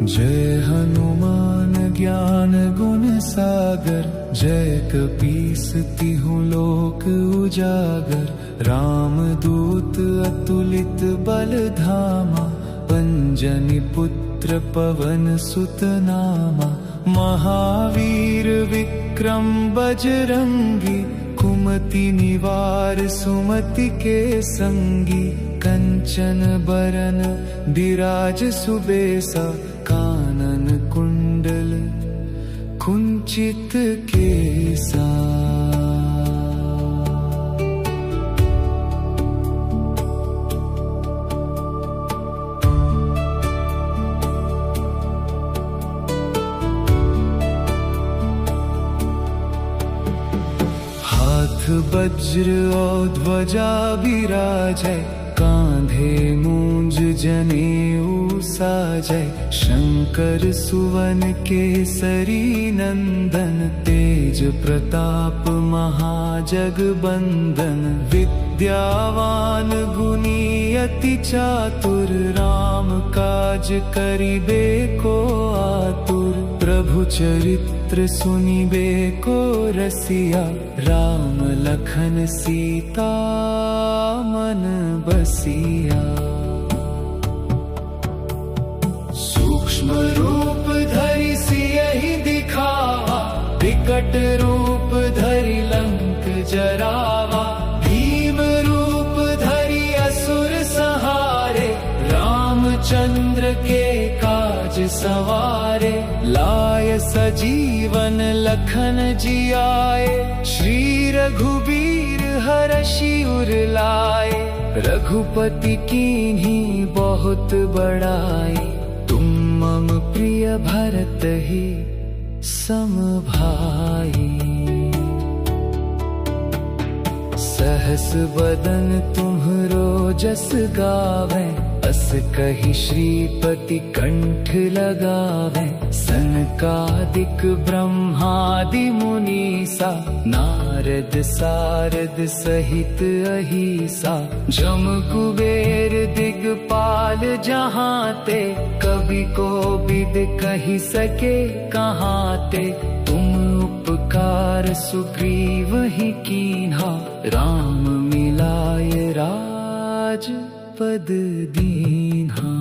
जय हनुमान ज्ञान गुण सागर, जय कपीस तिहुँ लोक उजागर। रामदूत अतुलित बल धामा, अंजनी पुत्र पवन सुत नामा। महावीर विक्रम बजरंगी, कुमति निवार सुमति के संगी। कंचन बरन बिराज सुबेसा, कानन कुंडल कुंचित केसा। हाथ वज्र और ध्वजा विराजै, कांधे मूंज जनेऊ साजै। शंकर सुवन केसरी नंदन, तेज प्रताप महाजगबंदन। विद्यावान गुणी अति चातुर, राम काज करिबे को आतुर। प्रभु चरित्र सुनिबे को रसिया, राम लखन सीता मन बसिया। सूक्ष्म रूप धरि सियहि दिखावा, विकट रूप धरि लंक जरावा। भीम रूप धरि असुर संहारे, रामचंद्र के काज सवारे। लाय सजीवन लखन जियाए, श्री रघुबीर हरषि उर लाए। रघुपति कीन्ही बहुत बड़ाई, तुम मम प्रिय भरतहि सम भाई। सहस बदन तुम्हरो जस गावै, अस कहि श्रीपति कंठ लगावै। सनकादिक ब्रह्मादि मुनीसा, नारद सारद सहित अहिसा। जम कुबेर दिगपाल जहांते, कवि कोविद कहि सके कहांते। तुम उपकार सुग्रीवहि कीन्हा, राम मिलाय राज पद दीन्हा।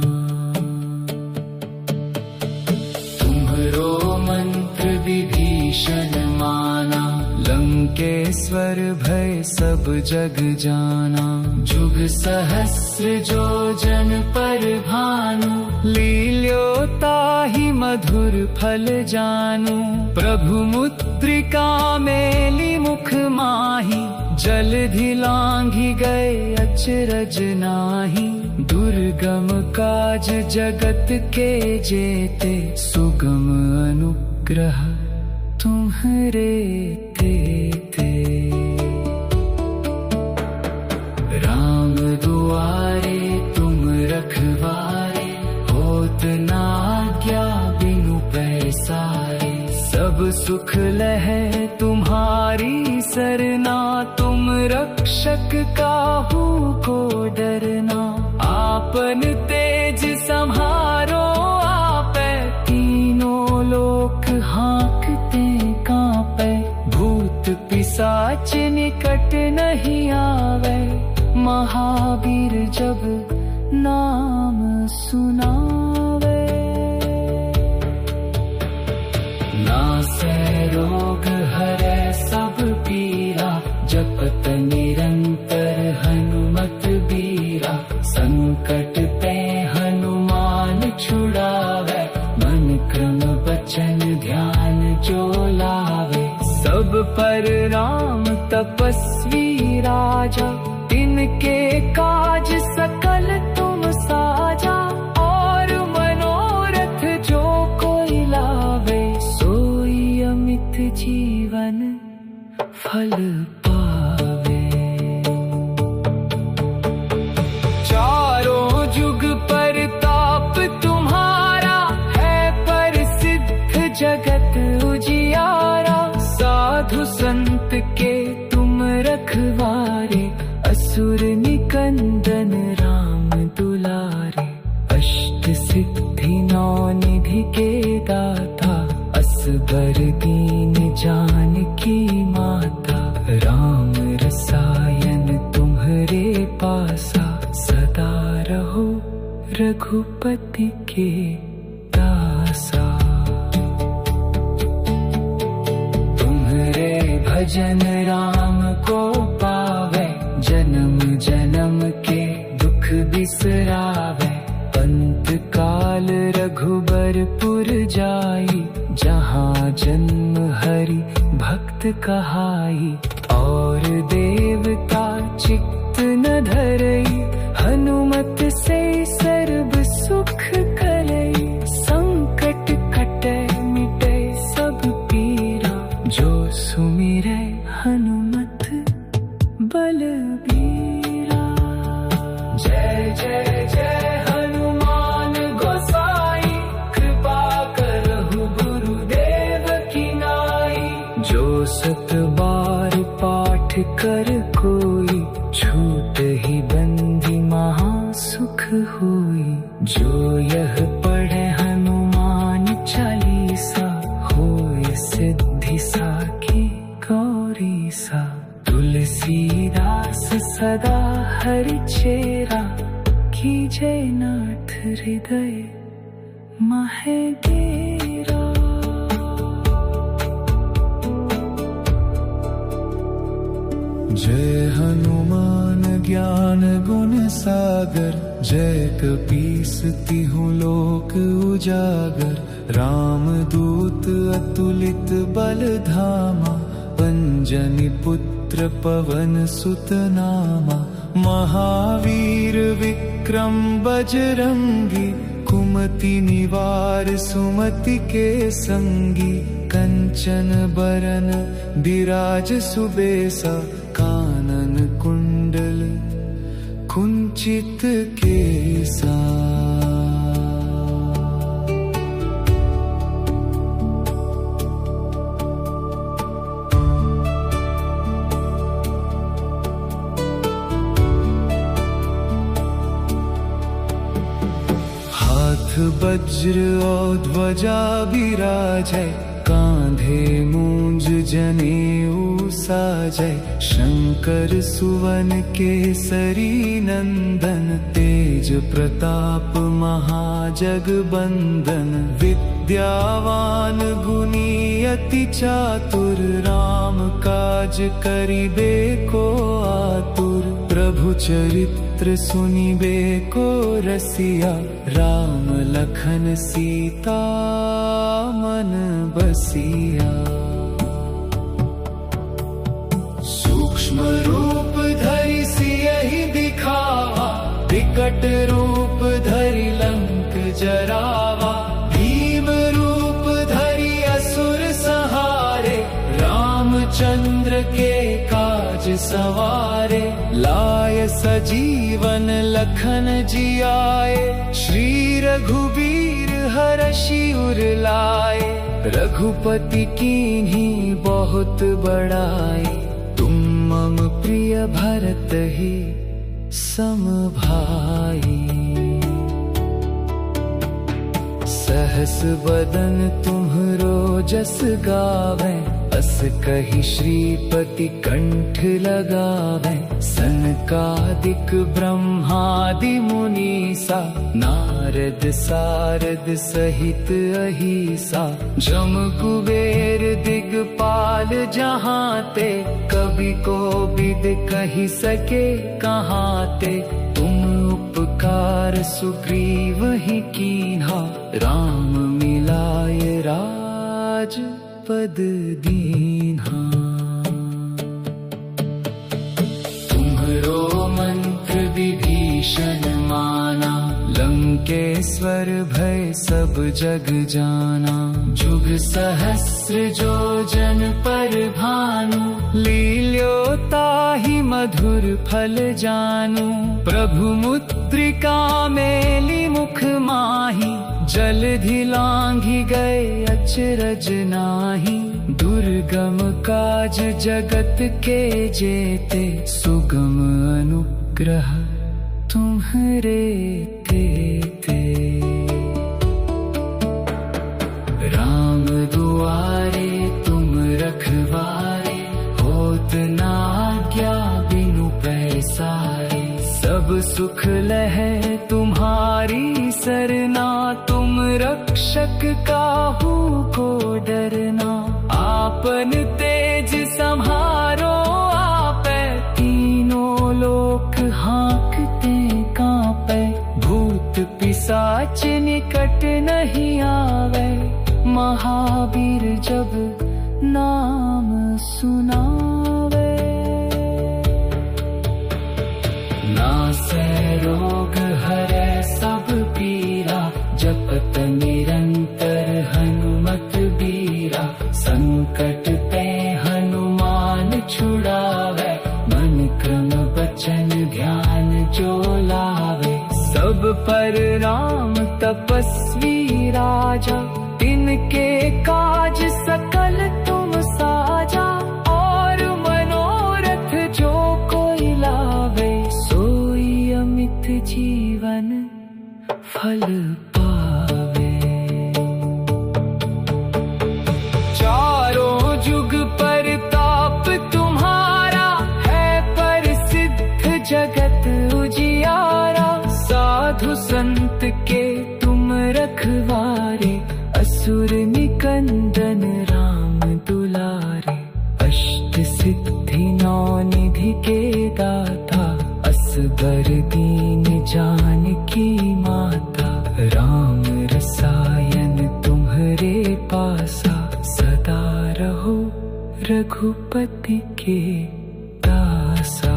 तुम्हरो मंत्र विभीषण माना, लंकेश्वर भय सब जग जाना। जुग सहस्र जो जन पर भानु, लील्योताहि मधुर फल जानू। प्रभु मुद्रिका मेली मुख माही, जलधि लांघि गए अचरज नाही। दुर्गम काज जगत के जेते, सुगम अनुग्रह तुम्हरे तेते। राम दुआरे तुम रखवारे, होत न आज्ञा बिनु पैसारे। सब सुख लहै तुम्हारी सरना, तुम रक्षक काहू को डरना। आपन तेज सम्हारो आपै, तीनों लोक हाँकते कांपै। भूत पिशाच निकट नहीं आवे, महावीर जब नाम सुनावे। नासै रोग हरै सब पीरा, जपत निरंतर हनुमत बीरा। संकट ते हनुमान छुड़ावे, मन क्रम बचन ध्यान जो लावे। सब पर राम तपस्वी राजा, तिनके काज सकल तुम साजा। और मनोरथ जो कोई लावे, सोई अमित जीवन फल पावे। चारों जुग परताप तुम्हारा, है प्रसिद्ध जगत उजियारा। साधु संत के तुम रखवारे, असुर निकंदन राम दुलारे। अष्ट सिद्धि नौ निधि बुद्धि के दाता, असबर दीन जानकी माता। राम रसायन तुम्हारे पासा, सदा रहो रघुपति के दासा। तुम्हारे भजन राम को पावे, जन्म जन्म के दुख बिसरावे। अंत काल रघुबरपुर जाई, जहाँ जन्म हरि भक्त कहाई। और देवता चित्त न धरई, हनुमत से सर्व सुख करई। संकट कटे मिटे सब पीरा, जो सुमिरै हनुमत बलबीरा। जय जय जय हनुमान गोसाई, कृपा करहु गुरुदेव की नाई। जो सत बार पाठ कर कोई, छूट ही बंदी महा सुख होई। जो यह पढ़े हनुमान चालीसा, होय सिद्धि साखी गौरी सा। तुलसीदास सदा हरि चेरा, कीजे नाथ हृदय महे डेरा। जय हनुमान ज्ञान गुण सागर, जय कपीस तिहुँ लोक उजागर। राम दूत अतुलित बल धामा, अंजनी पुत्र पवन सुत नामा। महावीर विक्रम बजरंगी, कुमति निवार सुमति के संगी। कंचन बरन बिराज सुबेसा, कानन कुंडल कुंचित केसा। हाथ वज्र और ध्वजा बिराजै, कांधे मूंज जनेऊ साजै। शंकर सुवन केसरी नंदन, तेज प्रताप महाजगबंदन। विद्यावान गुणी अति चातुर, राम काज करिबे को आतुर। प्रभु चरित्र सुनिबे को रसिया, राम लखन सीता मन बसिया। सूक्ष्म रूप धरि सियहि दिखावा, विकट रूप धरि लंक जरावा। भीम रूप धरि असुर संहारे, रामचंद्र के काज सवारे। लाय सजीवन लखन जियाए, श्री रघुबीर हरषि उर लाए। रघुपति कीन्ही बहुत बड़ाई, तुम मम प्रिय भरत ही सम भाई। सहस बदन तुम्हरो जस गावे, अस कहि श्रीपति कंठ लगावे। सनकादिक ब्रह्मादि मुनीसा, नारद सारद सहित अहिसा। जम कुबेर दिगपाल जहांते, कवि कोविद कहि सके कहाते। तुम उपकार सुग्रीव ही कीन्हा, राम मिलाय राज पद दीन्हा। तुम्हरो मंत्र विभीषण माना, लंकेश्वर भय सब जग जाना। जुग सहस्र जो जन पर भानु, लील्योताहि मधुर फल जानू। प्रभु मुद्रिका मेली मुख माही, जलधि लांघि गए अचरज नाही। दुर्गम काज जगत के जेते, सुगम अनुग्रह तुम्हरे तेते। रखुआरे तुम रखवारे, होत ना आज्ञा बिनु पैसारे। सब सुख लहे तुम्हारी सरना, तुम रक्षक काहू को डरना। आपन तेज सम्हारो आपे, तीनों लोक हाँकते कांपे। भूत पिशाच निकट नहीं आवे, महावीर जब नाम सुनावे। नासै रोग हरै सब पीरा, जपत निरंतर हनुमत बीरा। संकट ते हनुमान छुड़ावे, मन क्रम बचन ध्यान जो लावे। सब पर राम तपस्वी राजा, तिनके काज सकल तुम साजा। और मनोरथ जो कोई लावे, सोई अमित जीवन फल पावे। चारों जुग परताप तुम्हारा, है प्रसिद्ध जगत उजियारा। साधु संत के तुम रखवारे, असुर निकंदन राम दुलारे। अष्ट सिद्धि नौ निधि के दाता, असबर दीन जानकी माता। राम रसायन तुम्हरे पासा, सदा रहो रघुपति के दासा।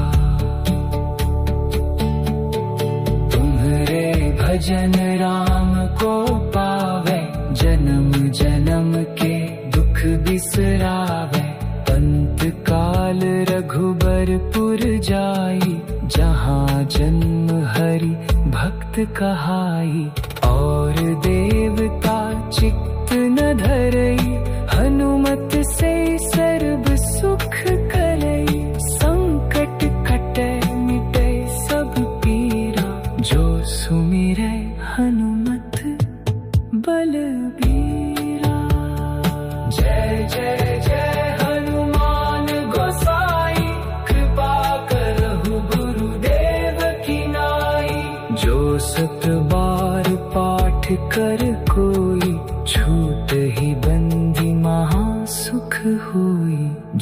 तुम्हरे भजन राम को पावे, जन्म जन्म के दुख बिसरावे। अंत काल रघुबरपुर जाई, जहाँ जन्म हरि भक्त कहाई। और देवता चित्त न धरई, हनुमत से सर्व सुख करई। संकट कटे मिटे सब पीरा, जो सुमिरै हनुमत बलबीरा। जय जय जय हनुमान गोसाई, कृपा करहु गुरुदेव की नाई। जो सत बार पाठ कर कोई, छूट ही बंदी महा सुख होई।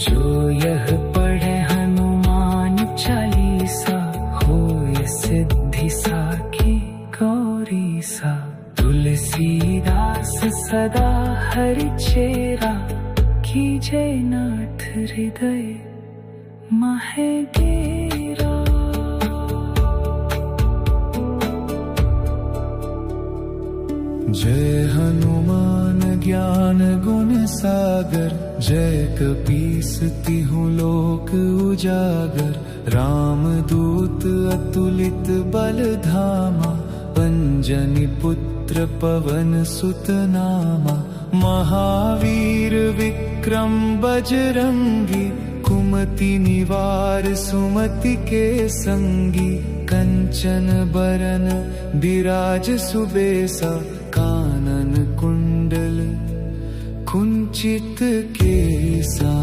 जो यह पढ़े हनुमान चालीसा, होय सिद्धि साखी गौरी सा। तुलसीदास सदा हरि चेरा, कीजे नाथ हृदय महे डेरा। जय हनुमान ज्ञान गुण सागर, जय कपीस तिहुँ लोक उजागर। राम दूत अतुलित बल धामा, अंजनी पुत्र पवन सुत नामा। महावीर विक्रम बजरंगी, कुमति निवार सुमति के संगी। कंचन बरन बिराज सुबेसा, कानन कुंडल कुंचित केसा।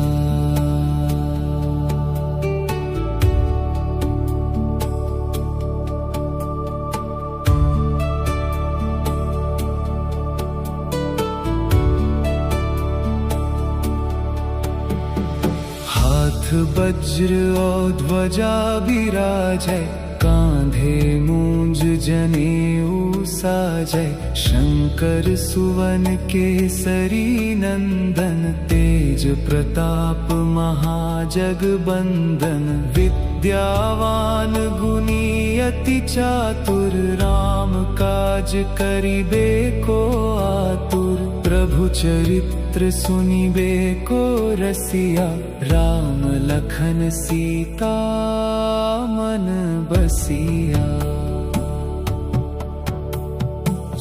वज्र और ध्वजा बिराजै, कांधे मूंज जनेऊ साजै। शंकर सुवन केसरी नंदन, तेज प्रताप महाजगबंदन। विद्यावान गुणी अति चातुर, राम काज करिबे को आतुर। प्रभु चरित्र सुनिबे को रसिया, राम लखन सीता मन बसिया।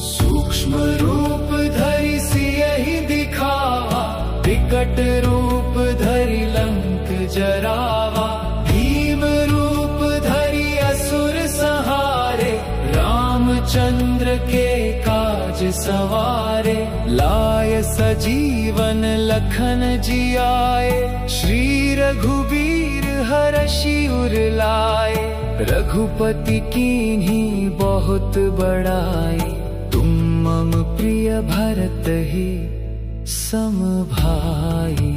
सूक्ष्म रूप धरि सियहि दिखावा, विकट रूप धरि लंक जरावा। भीम रूप धरि असुर संहारे, रामचंद्र के काज सवारे। लाय लाय सजीवन लखन जियाए, श्री रघुबीर हरषि उर लाए। रघुपति कीन्ही बहुत बड़ाई, तुम मम प्रिय भरत ही सम भाई।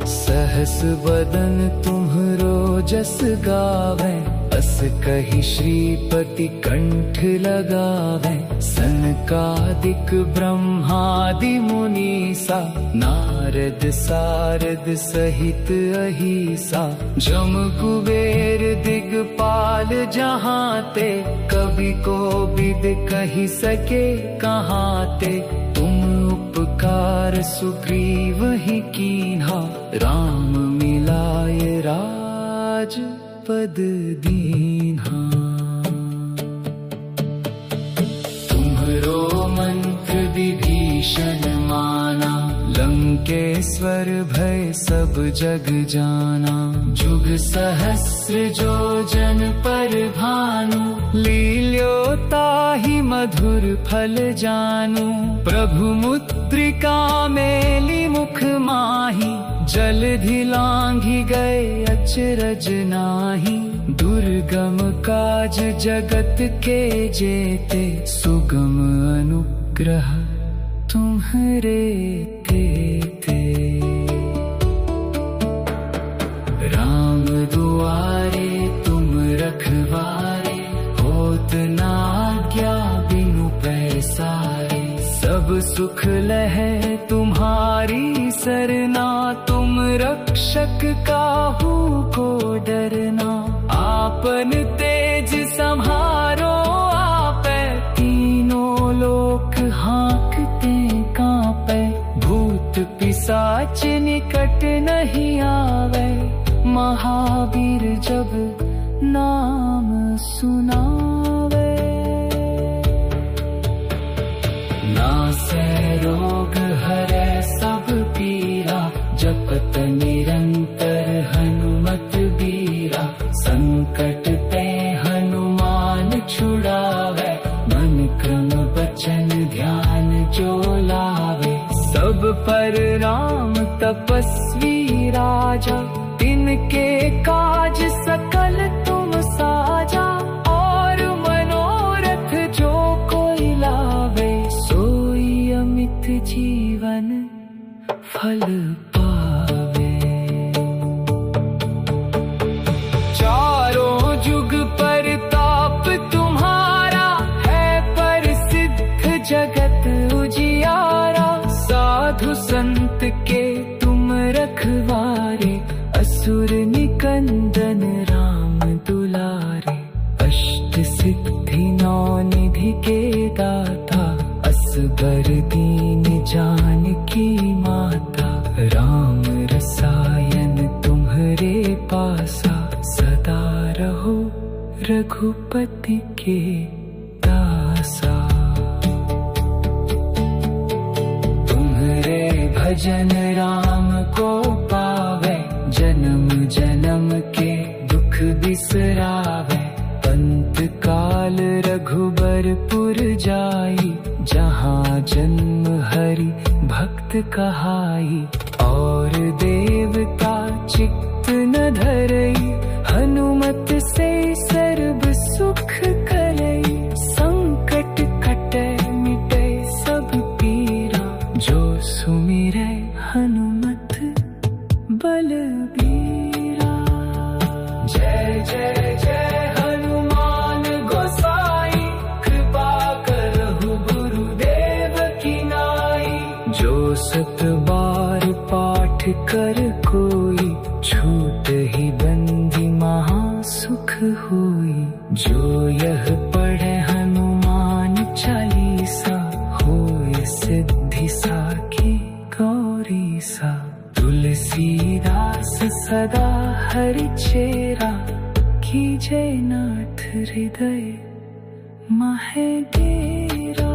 सहस बदन तुम्हरो जस गावे, अस कहि श्रीपति कंठ लगावे। सनकादिक ब्रह्मादि मुनीसा, नारद सारद सहित अहिसा। जम कुबेर दिगपाल जहाते, कवि कोविद कहि सके कहाते। तुम उपकार सुग्रीव ही कीन्हा, राम मिलाय राजपद दीन्हा। तुम्हरो मंत्र विभीषण माना, लंकेश्वर भय सब जग जाना। जुग सहस्र जो जन पर भानु, लील्योताहि मधुर फल जानू। प्रभु मुद्रिका मेली मुख माही, जलधि लांघि गए अचरज नाहि। दुर्गम काज जगत के जेते, सुगम अनुग्रह तुम्हरे तेते। राम दुआरे तुम रखवारे, होत न आज्ञा बिनु पैसारे। सब सुख लहै तुम्हारी सरना, तुम रक्षक काहू को डरना। आपन तेज सम्हारो आपै, तीनों लोक हाँकते कांपै। भूत पिशाच निकट नहीं आवे, महावीर जब नाम सुनावे। नासै रोग हरै सब पीरा, जपत निरंतर हनुमत बीरा। संकट ते हनुमान छुड़ावे, मन क्रम बचन ध्यान जो लावे। सब पर राम तपस्वी राजा, तिनके काज सकल तुम साजा। और मनोरथ जो कोई लावे, सोई अमित जीवन फल पावे। चारों जुग परताप तुम्हारा, है प्रसिद्ध जगत उजियारा। साधु संत के तुम रखवारे, असुर निकंदन राम दुलारे। अष्ट सिद्धि नौ निधि के दाता, असबर दीन जानकी माता। राम रसायन तुम्हरे पासा, सदा रहो रघुपति के दासा। तुम्हरे भजन राम को पावे, जन्म जन्म के दुख बिसरावे। अंत काल रघुबरपुर जाई, जहाँ जन्म हरि भक्त कहाई। और देवता चित्त न धरई, हनुमत से सर्व सुख करई। संकट कटे मिटे सब पीरा, जो सुमिरै हनुमत बलबीरा। जय जय जय हनुमान गोसाई, कृपा करहु गुरुदेव की नाई। जो सत बार पाठ कर कोई, छूट ही बंदी महा सुख होई। जो यह पढ़े हनुमान चालीसा, होय सिद्धि साखी गौरी सा। तुलसीदास सदा हरि चेरा, कीजय नाथ हृदय महे डेरा।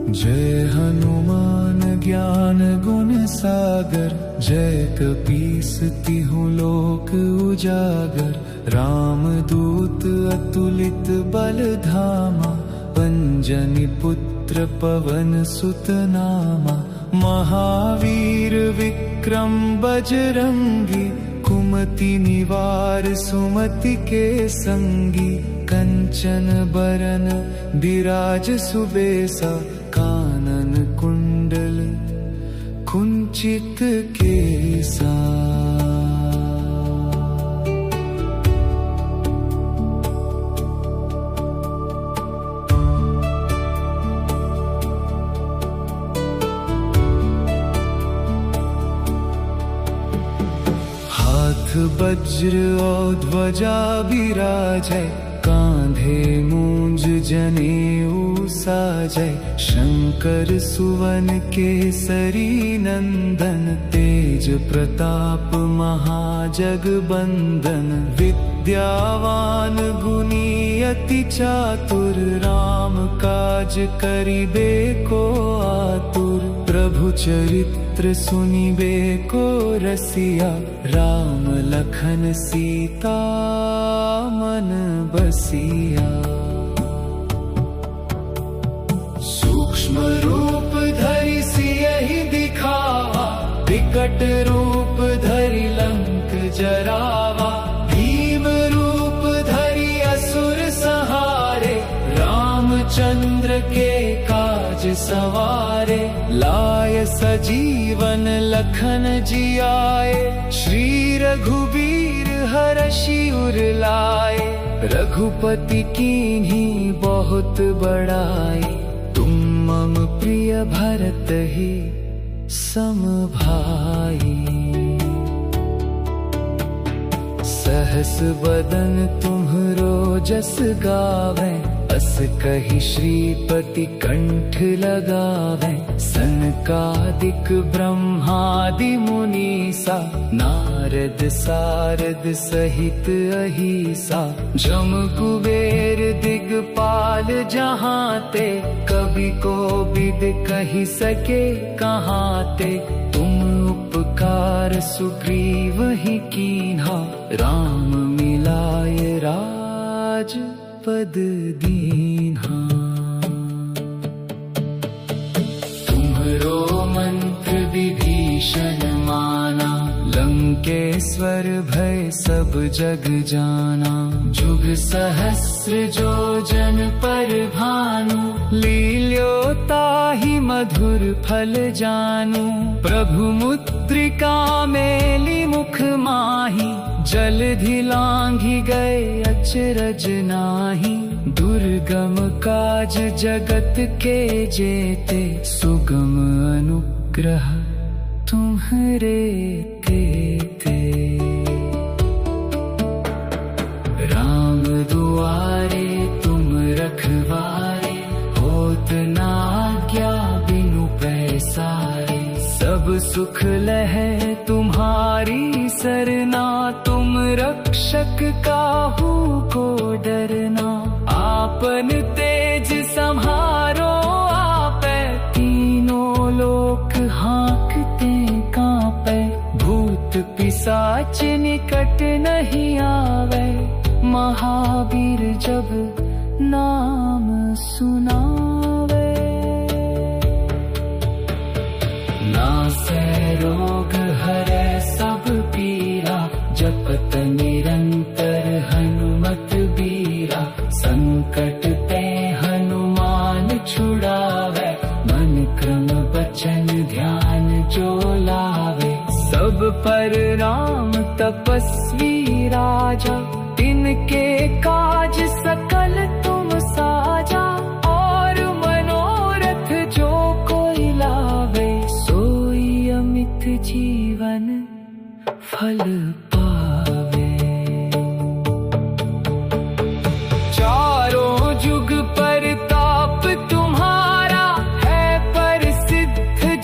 जय हनुमान ज्ञान गुण सागर, जय कपीसति हूँ लोक उजागर। रामदूत अतुलित बल धामा, अंजनी पुत्र पवन सुत नामा। महावीर विक्रम बजरंगी, कुमति निवार सुमति के संगी। कंचन बरन विराज सुबेसा, कानन कुंडल कुंचित केसा। वज्र और ध्वजा विराजै, कांधे मूंज जनेऊ साजै। शंकर सुवन केसरी नंदन, तेज प्रताप महाजगबंदन। विद्यावान गुणी अति चातुर, राम काज करिबे को आतुर। प्रभु चरित्र सुनिबे को रसिया, राम लखन सीता मन बसिया। सूक्ष्म रूप धरि सियहि दिखावा, विकट रूप धरि लंक जरावा। भीम रूप धरि असुर संहारे, रामचंद्र के काज सवारे। लाय सजीवन लखन जियाए, श्री रघुबीर हरषि उर लाए। रघुपति कीन्ही बहुत बड़ाई, तुम मम प्रिय भरत ही सम भाई। सहस बदन तुम्हरो जस गावे, अस कहि श्रीपति कंठ लगावे। सनकादिक ब्रह्मादि मुनीसा, नारद सारद सहित अहिसा। जम कुबेर दिगपाल जहांते, कवि कोविद कहि सके कहांते। तुम उपकार सुग्रीव ही कीन्हा, राम मिलाय राज पद दीन्हा। तुम्हरो मंत्र विभीषण माना, लंकेश्वर भय सब जग जाना। जुग सहस्र जो जन पर भानु, लील्योताहि मधुर फल जानू। प्रभु मुद्रिका मेली मुख माही, जलधि लांघि गए अचरज नाही। दुर्गम काज जगत के जेते, सुगम अनुग्रह तुम्हरे तेते। राम दुआरे तुम रखवारे, होत न आज्ञा बिनु पैसारे। सब सुख लहै तुम्हारी सरना, तुम रक्षक काहू को डरना। आपन तेज सम्हारो आपै, तीनों लोक हाँकते कांपै। भूत पिशाच निकट नहीं आवे, महावीर जब नाम सुनावे। नासै रोग हरै सब पीरा, जपत निरंतर हनुमत बीरा। संकट ते हनुमान छुड़ावे, मन क्रम बचन ध्यान जो लावे। सब पर राम तपस्वी राजा, तिनके काज सकल तुम साजा। और मनोरथ जो कोई लावे, सोई अमित जीवन फल पावे। चारों जुग परताप तुम्हारा, है प्रसिद्ध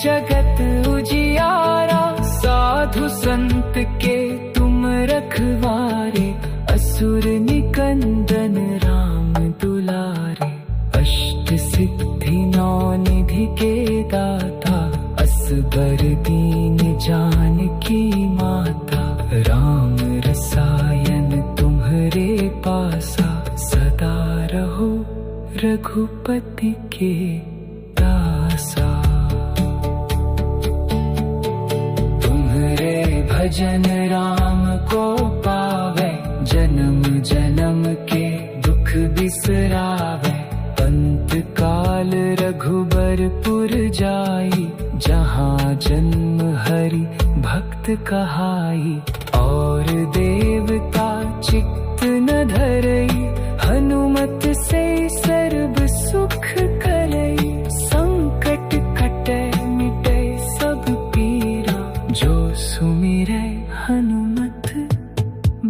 जगत उजियारा। साधु संत के तुम रखवारे, असुर निकंदन राम दुलारे। अष्ट सिद्धि नौ निधि के दाता, असबर रघुबर दीन जानकी माता, राम रसायन तुम्हारे पासा, सदा रहो रघुपति के दासा। तुम्हारे भजन राम को पावे, जन्म जन्म के दुख बिसरावे। अंत काल रघुबरपुर जाई, जहाँ जन्म हरि भक्त कहाई। और देवता चित्त न धरई, हनुमत से सर्व सुख करई। संकट कटे मिटे सब पीरा, जो सुमिरै हनुमत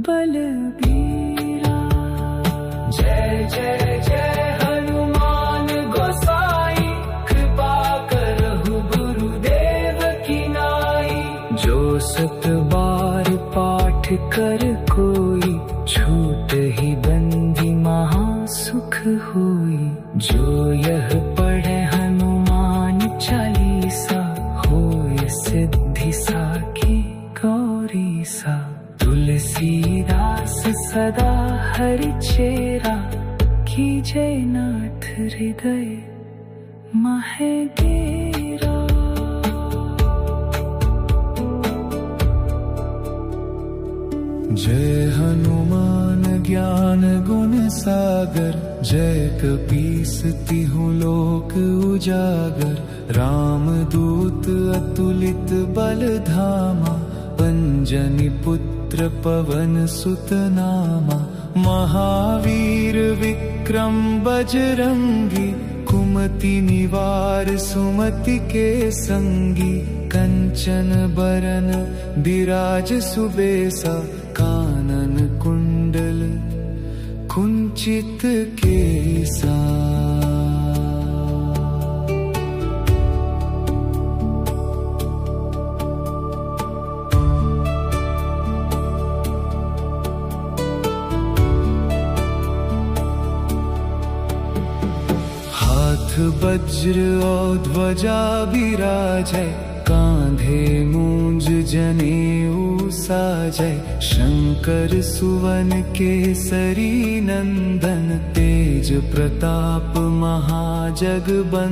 बलबीरा। जय जय जय हनुमान गोसाई, कृपा करहु गुरुदेव की नाई। जो सत बार पाठ कर कोई, छूट ही बंदी महा सुख होई। जो यह पढ़े हनुमान चालीसा, होय सिद्धि साखी गौरी सा। तुलसीदास सदा हरि चेरा, कीजय नाथ हृदय मह डेरा। जय हनुमान ज्ञान गुण सागर, जय कपीस तिहु लोक उजागर। राम दूत अतुलित बल धामा, अंजनी पुत्र पवन सुत नामा। महावीर विक्रम बजरंगी, कुमति निवार सुमति के संगी। कंचन बरन बिराज सुबेसा, कानन कुंडल कुंचित केसा। हाथ वज्र और ध्वजा बिराजै, कांधे मूंज जनेऊ साजै। शंकर सुवन केसरी नंदन, तेज प्रताप महाजगबंदन।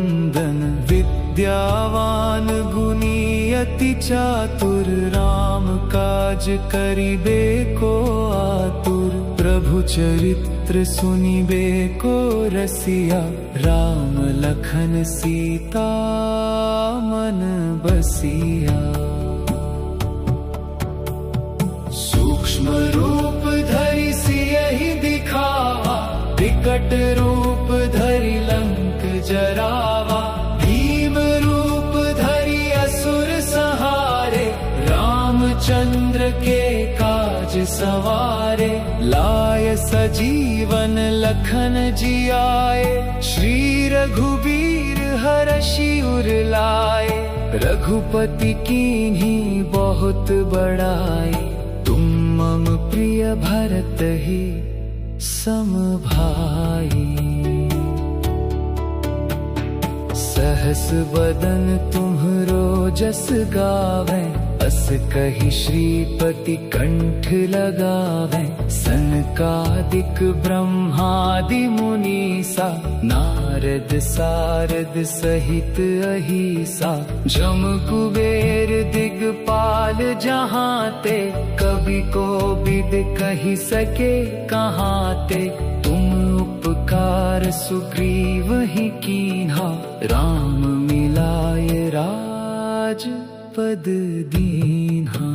विद्यावान गुणी अति चातुर, राम काज करिबे को आतुर। प्रभु चरित्र सुनिबे को रसिया, राम लखन सीता मन बसिया। सूक्ष्म रूप धरि सियहि दिखावा, विकट रूप धरि लंक जरावा। भीम रूप धरि असुर संहारे, रामचंद्र के काज सवारे। लाय सजीवन लखन जियाए, श्री रघुबीर हरषि उर लाए। रघुपति कीन्ही बहुत बड़ाई, तुम मम प्रिय भरत ही सम भाई। सहस बदन तुम्हरो जस गावे, अस कहि श्रीपति कंठ लगावे। सनकादिक ब्रह्मादि मुनीसा, नारद सारद सहित अहिसा। जम कुबेर दिगपाल जहांते, कवि को बिद कहि सके कहांते। तुम उपकार सुग्रीव ही कीन्हा, राम मिलाय राज पद दीन्हा।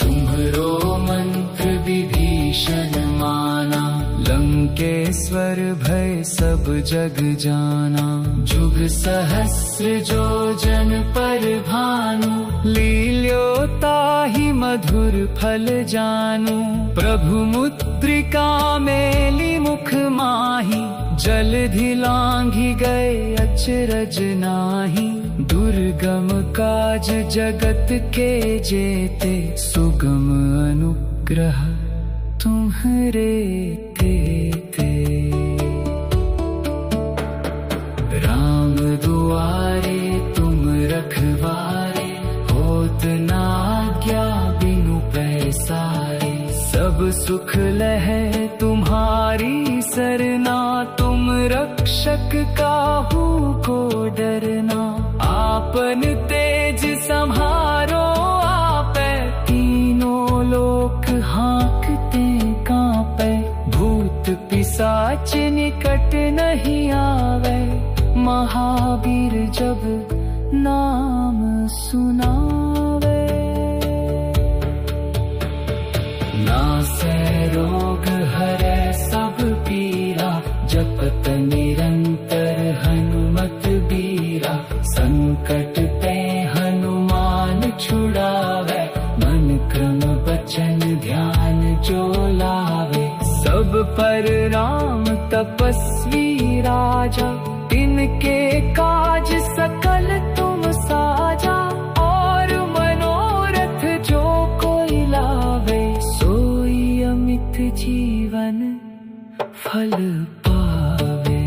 तुम्हरो मंत्र विभीषण माना, लंकेश्वर भय सब जग जाना। जुग सहस्र जो जन पर भानु, लील्योता ही मधुर फल जानू। प्रभु मुद्रिका मेली मुख माही, जलधि लांघि गए अचरज नाही। दुर्गम काज जगत के जेते, सुगम अनुग्रह तुम्हरे तेते। राम दुआर सुख लहे तुम्हारी सरना, तुम रक्षक काहू को डरना। आपन तेज संहारो आपे, तीनों लोक हाँकते कांपे। भूत पिशाच निकट नहीं आवे, महावीर जब नाम सुनावे। नासे रोग हरे सब पीरा, जपत निरंतर हनुमत बीरा। संकट ते हनुमान छुड़ावे, मन क्रम वचन ध्यान जो लावे। सब पर राम तपस्वी राजा, तिनके काज सकल तुम साजा। और मनोरथ जो कोई लावे, सोई अमित जीवन फल पावे।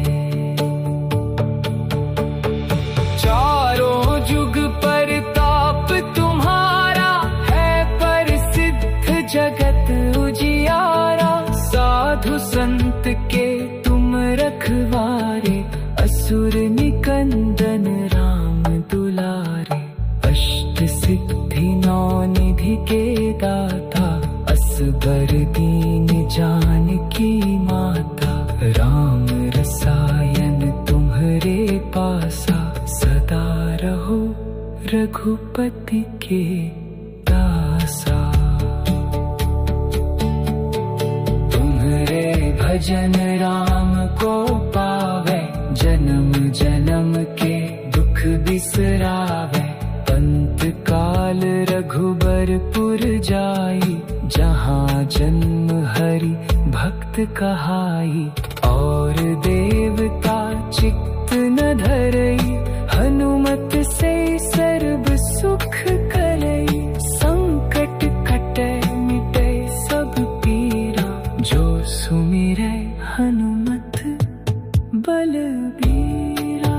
चारों जुग परताप तुम्हारा, है प्रसिद्ध जगत उजियारा। साधु संत के तुम रखवारे, असुर निकंदन राम दुलारे। अष्ट सिद्धि नौ निधि के दाता, असबर दीन जानकी माता। राम रसायन तुम्हारे पासा, सदा रहो रघुपति के दासा। तुम्हारे भजन राम को पावे, जन्म जन्म के दुख बिसरावे। अंत काल रघुबरपुर जाई, जहाँ जन्म हरि भक्त कहाई। और देवता चित्त न धरई, हनुमत से सर्व सुख करई। संकट कटे मिटे सब पीरा, जो सुमिरै हनुमत बलबीरा।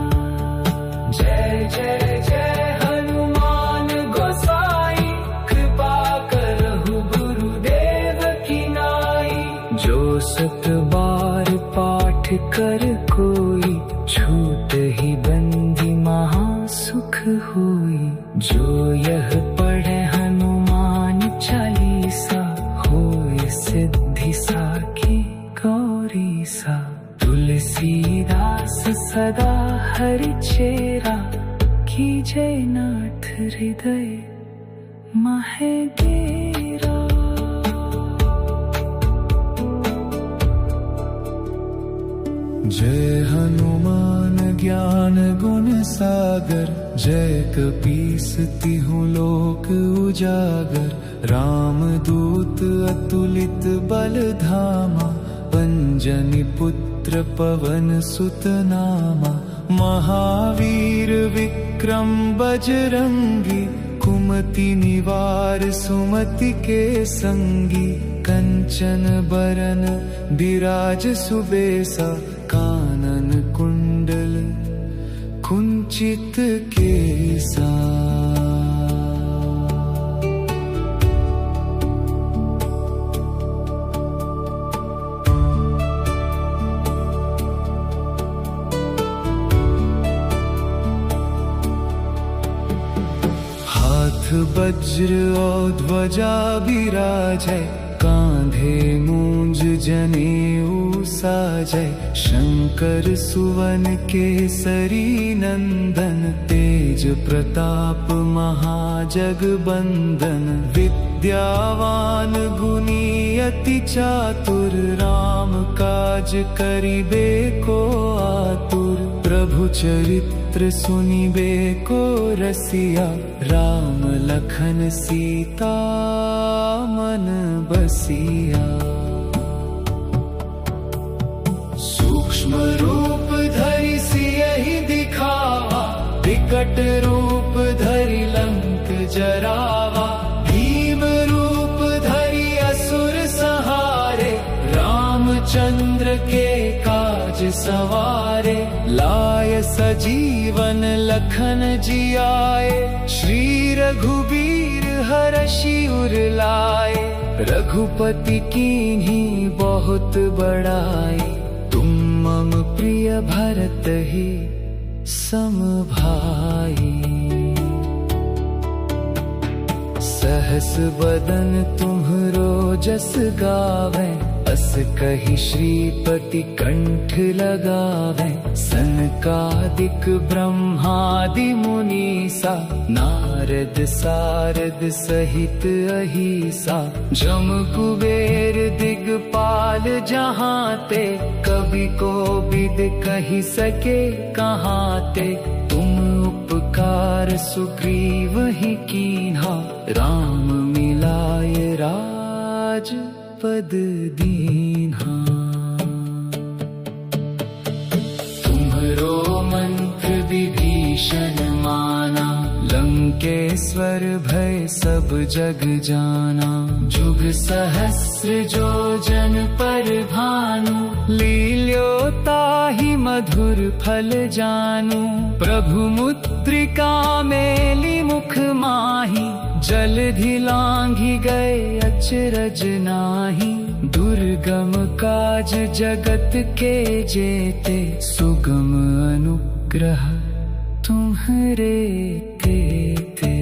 जय जय जय हनुमान गोसाई, कृपा करहु गुरुदेव की नाई। जो सत बार पाठ कर कोई, छूट ही बंदी महा सुख होई। जो यह पढ़े हनुमान चालीसा, होय सिद्धि साखी गौरी सा। तुलसीदास सदा हरि चेरा, कीजय नाथ हृदय माहे डेरा। जय हनुमान ज्ञान गुण सागर, जय कपीस तिहु लोक उजागर। राम दूत अतुलित बल धामा, अंजनी पुत्र पवन सुत नामा। महावीर विक्रम बजरंगी, कुमति निवार सुमति के संगी। कंचन बरन बिराज सुबेसा, कानन कुंडल कुंचित केसा। हाथ वज्र और ध्वजा बिराजै, कांधे मूंज जनेऊ साजै। शंकर सुवन केसरी नंदन, तेज प्रताप महाजगबंदन। विद्यावान गुणी अति चातुर, राम काज करिबे को आतुर। प्रभु चरित्र सुनिबे को रसिया, राम लखन सीता मन बसिया। सूक्ष्म रूप धरि सियहि दिखावा, विकट रूप धरि लंक जरावा। भीम रूप धरि असुर संहारे, रामचंद्र के काज सवारे। लाय सजीवन लखन जियाए, श्री रघुबीर हर्षि उरलाए, रघुपति कीन्ही बहुत बड़ाई। तुम मम प्रिय भरत ही सम भाई। सहस बदन तुम्हरो जस गावे, अस कहि श्रीपति कंठ लगावे। सनकादिक ब्रह्मादि मुनीसा, नारद सारद सहित अहिसा। जम कुबेर दिगपाल जहाँ ते, कवि को बिद कहि सके कहाँ ते। तुम उपकार सुग्रीव ही कीन्हा, राम मिलाय राज पद दीन्हा। तुम्हरो मंत्र विभीषण माना, लंकेश्वर भय सब जग जाना। जुग सहस्र जो जन पर भानु, लील्योता ही मधुर फल जानू। प्रभु मुद्रिका मेली मुख माही, जलधि लांघि गए अचरज नाही। दुर्गम काज जगत के जेते, सुगम अनुग्रह तुम्हरे तेते।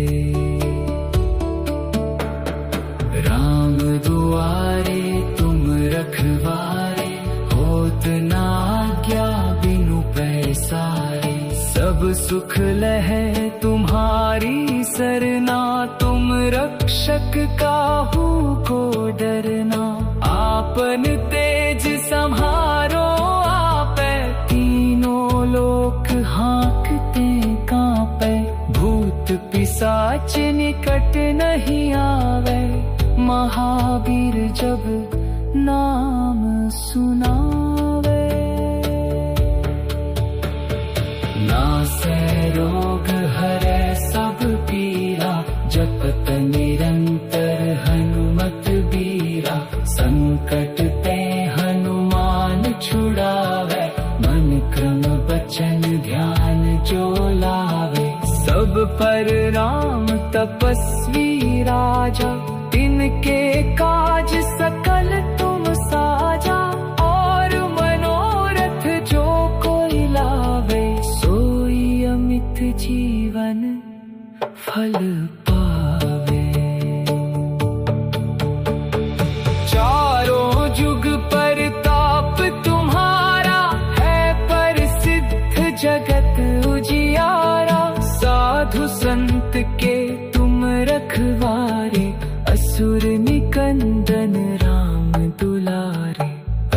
राम दुआरे तुम रखवारे, होत न आज्ञा बिनु पैसारे। सब सुख लहै तुम्हारी सरना, तुम रक्षक काहू को डरना। आपन तेज सम्हारो आपै, तीनों लोक हाँकते कांपै। भूत पिशाच निकट नहीं आवे, महावीर जब नाम सुनावे। नासै रोग हरै सब पीरा, जपत निरंतर हनुमत बीरा। संकट ते हनुमान छुड़ावे, मन क्रम बचन ध्यान जो लावे। सब पर राम तपस्वी राजा, तिनके काज सकल तुम साजा। और मनोरथ जो कोई लावे, सोई अमित जीवन फल पावे। चारों जुग परताप तुम्हारा, है प्रसिद्ध जगत उजियारा। साधु संत के तुम रखवारे, असुर निकंदन राम दुलारे।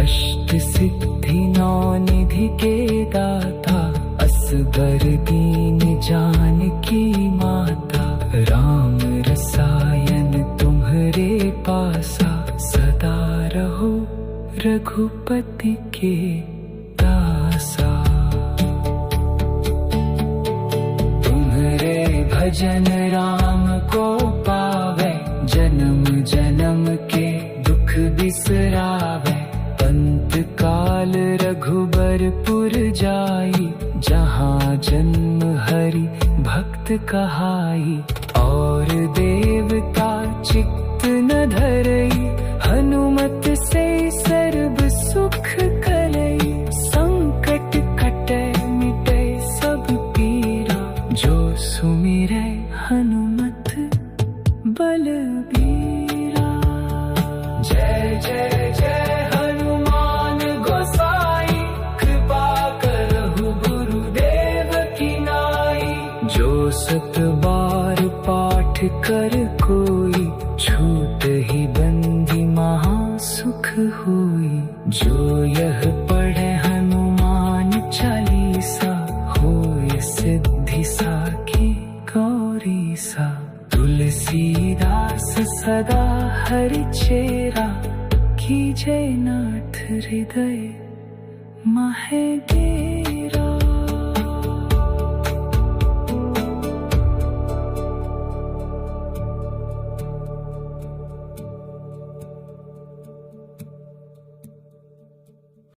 अष्ट सिद्धि नौ निधि के दाता, असबर दीन जानकी माता। राम रसायन तुम्हरे पासा, सदा रहो रघुपति के दासा। तुम्हरे भजन राम को पावे, जन्म जन्म के दुख बिसरावे। अंत काल रघुबरपुर जाई, जहाँ जन्म हरि भक्त कहाई। और देवता चित्त न धरई, हनुमत से सर्व सुख करई। संकट कटै मिटै सब पीरा, जो सुमिरै हनुमत बलबीरा। जय जय जय हनुमान गोसाई, कृपा करहु गुरुदेव की नाई। जो सत बार पाठ कर कोई, छूट ही बंदी महा सुख होई। जो यह पढ़े हनुमान चालीसा, होय सिद्धि साखी गौरी सा। तुलसीदास सदा हरि चेरा, कीजय नाथ हृदय महदेव।